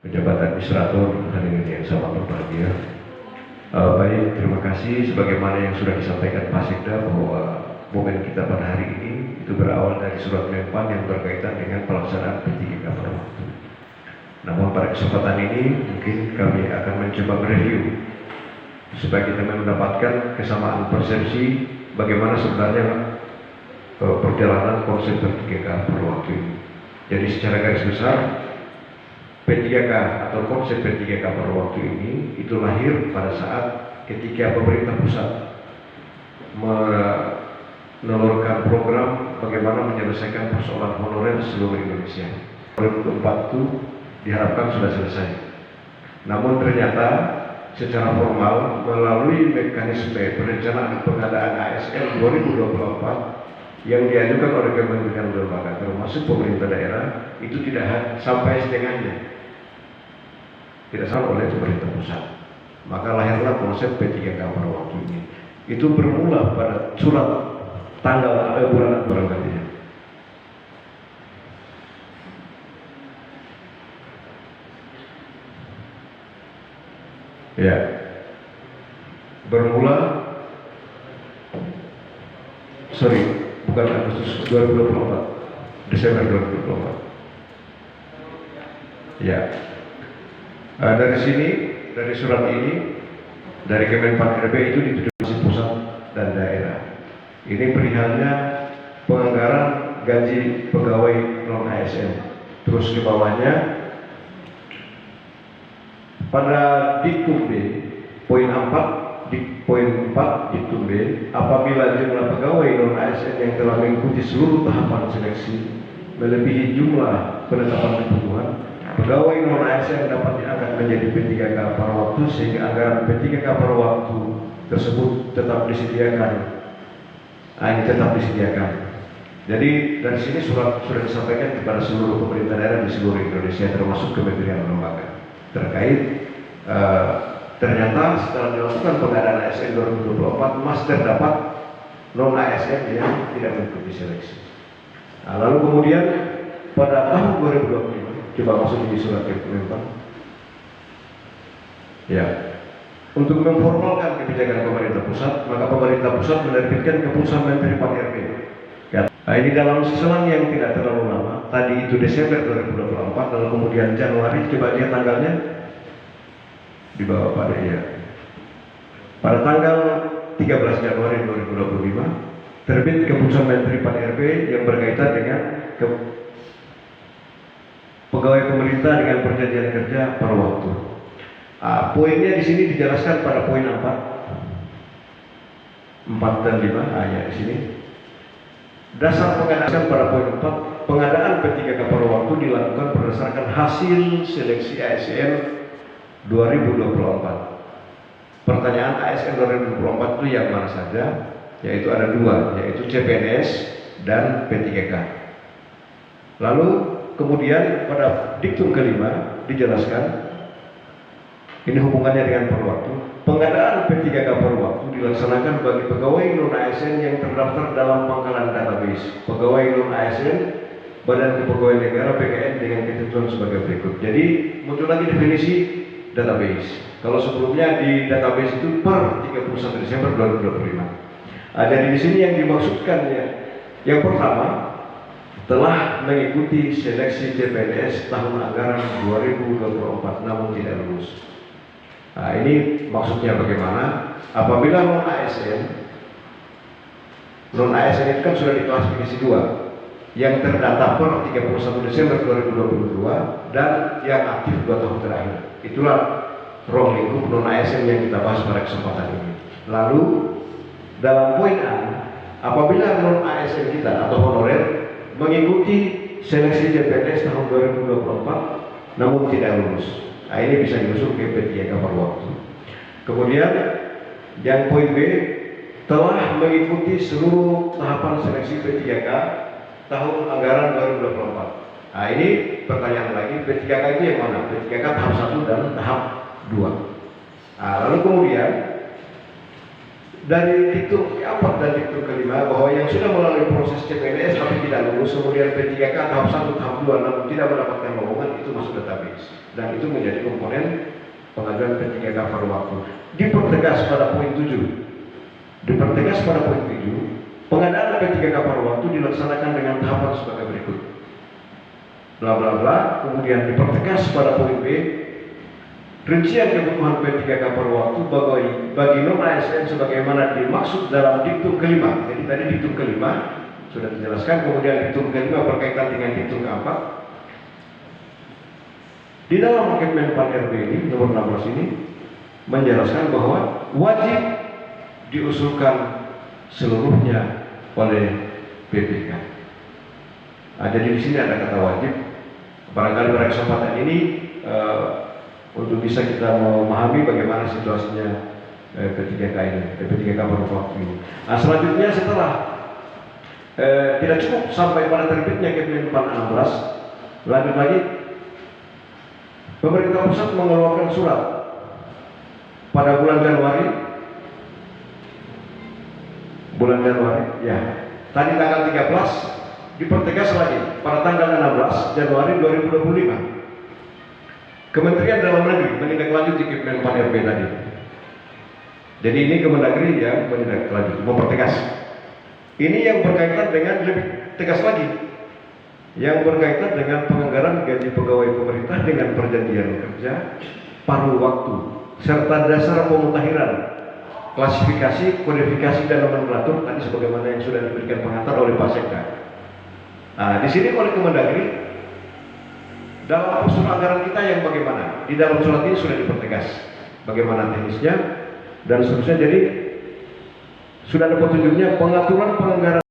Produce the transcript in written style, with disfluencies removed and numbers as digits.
pejabat administrator, hadirin yang sangat berbahagia. Baik, terima kasih sebagaimana yang sudah disampaikan Pak Sekda bahwa momen kita pada hari ini itu berawal dari surat Menpan yang berkaitan dengan pelaksanaan P3K pada waktu. Namun pada kesempatan ini mungkin kami akan mencoba mereview supaya kita mendapatkan kesamaan persepsi bagaimana sebenarnya perjalanan konsep P3K pada waktu ini. Jadi secara garis besar P3K atau konsep P3K pada waktu ini itu lahir pada saat ketika pemerintah pusat menelurkan program bagaimana menyelesaikan persoalan honorer seluruh Indonesia. Program keempat itu diharapkan sudah selesai. Namun ternyata secara formal melalui mekanisme perencanaan pengadaan ASN 2024 yang diajukan oleh kementerian lembaga termasuk pemerintah daerah itu tidak sampai setengahnya, tidak sama oleh pemerintah pusat. Maka lahirlah konsep P3K pada waktu ini. Itu bermula pada surat tanggal bulan barangkali. Ya, bermula bukan Agustus 2024, Desember 2024. Ya. Dari sini, dari surat ini, dari Kemenpan RB itu ditujukan pusat dan daerah. Ini perihalnya penganggaran gaji pegawai non ASN. Terus ke bawahnya pada Diktum B, poin 4, poin 4 Diktum B, apabila jumlah pegawai non ASN yang telah mengikuti seluruh tahapan seleksi melebihi jumlah penetapan kebutuhan, pegawai non ASN dapat diangkat menjadi P3K pada waktu sehingga anggaran P3K pada waktu tersebut tetap disediakan. Ini tetap disediakan. Jadi dari sini surat sudah disampaikan kepada seluruh pemerintah daerah di seluruh Indonesia termasuk kementerian lembaga terkait ternyata setelah dilakukan pengadaan ASN 2024 masih terdapat non ASN yang tidak mengikuti seleksi. Nah, lalu kemudian pada tahun 2025 coba masuk di surat Kemenpan. Ya, untuk memformalkan kebijakan pemerintah pusat, maka pemerintah pusat menerbitkan keputusan Menteri Pan-RB. Nah, ini dalam selang yang tidak terlalu lama. Tadi itu Desember 2024, lalu kemudian Januari. Coba lihat tanggalnya di bawah pada ya. Pada tanggal 13 Januari 2025 terbit keputusan Menteri Pan-RB yang berkaitan dengan pegawai pemerintah dengan perjanjian kerja pada waktu. Poinnya di sini dijelaskan pada poin 4 dan 5. Ya di sini. Dasar pengadaan pada poin 4, pengadaan P3K pada waktu dilakukan berdasarkan hasil seleksi ASN 2024. Pertanyaan ASN 2024 itu yang mana saja? Yaitu ada dua, yaitu CPNS dan P3K. Lalu kemudian pada diktum kelima dijelaskan ini hubungannya dengan per waktu. Pengadaan P3K per waktu dilaksanakan bagi pegawai non ASN yang terdaftar dalam pangkalan database. Pegawai non ASN Badan Kepegawaian Negara PKN dengan ketentuan sebagai berikut. Jadi muncul lagi definisi database. Kalau sebelumnya di database itu per 31 Desember 2025. Jadi di sini yang dimaksudkan ya, yang pertama telah mengikuti seleksi CPNS tahun anggaran 2024 namun tidak lulus. Nah, ini maksudnya bagaimana? Apabila non ASN itu kan sudah diklasifikasi dua, yang terdata per 31 Desember 2022 dan yang aktif 2 tahun terakhir. Itulah ruang lingkup non ASN yang kita bahas pada kesempatan ini. Lalu dalam poin A, apabila non ASN kita atau honorer mengikuti seleksi CPNS tahun 2024 namun tidak lulus, nah, ini bisa diusung ke P3K per waktu. Kemudian yang poin B, telah mengikuti seluruh tahapan seleksi P3K tahun anggaran 2024. Nah, ini pertanyaan lagi, P3K itu yang mana? P3K tahap 1 dan tahap 2. Nah, lalu kemudian dari diktum keempat dan diktum kelima bahwa yang sudah melalui proses CPNS tapi tidak lulus, kemudian P3K tahap 1, tahap 2 namun tidak mendapatkan lowongan, itu masuk database. dan itu menjadi komponen pengajuan P3K paruh waktu. Dipertegas pada poin 7. Dipertegas pada poin 7, pengadaan P3K paruh waktu dilaksanakan dengan tahapan sebagai berikut. Bla bla bla. Kemudian dipertegas pada poin B, rincian kebutuhan P3K paruh waktu bagi non ASN sebagaimana dimaksud dalam diktum kelima. Jadi tadi diktum kelima sudah dijelaskan, kemudian diktum kelima berkaitan dengan diktum keempat. Di dalam Kepmenpan RB ini nomor 16 ini menjelaskan bahwa wajib diusulkan seluruhnya oleh BPK. Nah, jadi di sini ada kata wajib. Barangkali pada kesempatan ini untuk bisa kita memahami bagaimana situasinya P3K ini, P3K paruh waktu ini. Nah, selanjutnya setelah tidak cukup sampai pada terbitnya Kepmenpan 16, lanjut lagi pemerintah pusat mengeluarkan surat pada bulan Januari, ya. Tadi tanggal 13 dipertegas lagi pada tanggal 16 Januari 2025. Kementerian Dalam Negeri menindaklanjuti Kepmenpan RB tadi. Jadi ini Kemendagri yang menindaklanjuti, mempertegas. Ini yang berkaitan dengan lebih tegas lagi, yang berkaitan dengan penganggaran gaji pegawai pemerintah dengan perjanjian kerja paruh waktu serta dasar pemutakhiran, klasifikasi, kodifikasi dan nomenklatur tadi sebagaimana yang sudah diberikan pengantar oleh Pak Sekda. Nah, di sini oleh Kemendagri dalam usul anggaran kita yang bagaimana? Di dalam surat ini sudah dipertegas bagaimana teknisnya dan seterusnya. Jadi sudah ada petunjuknya pengaturan penganggaran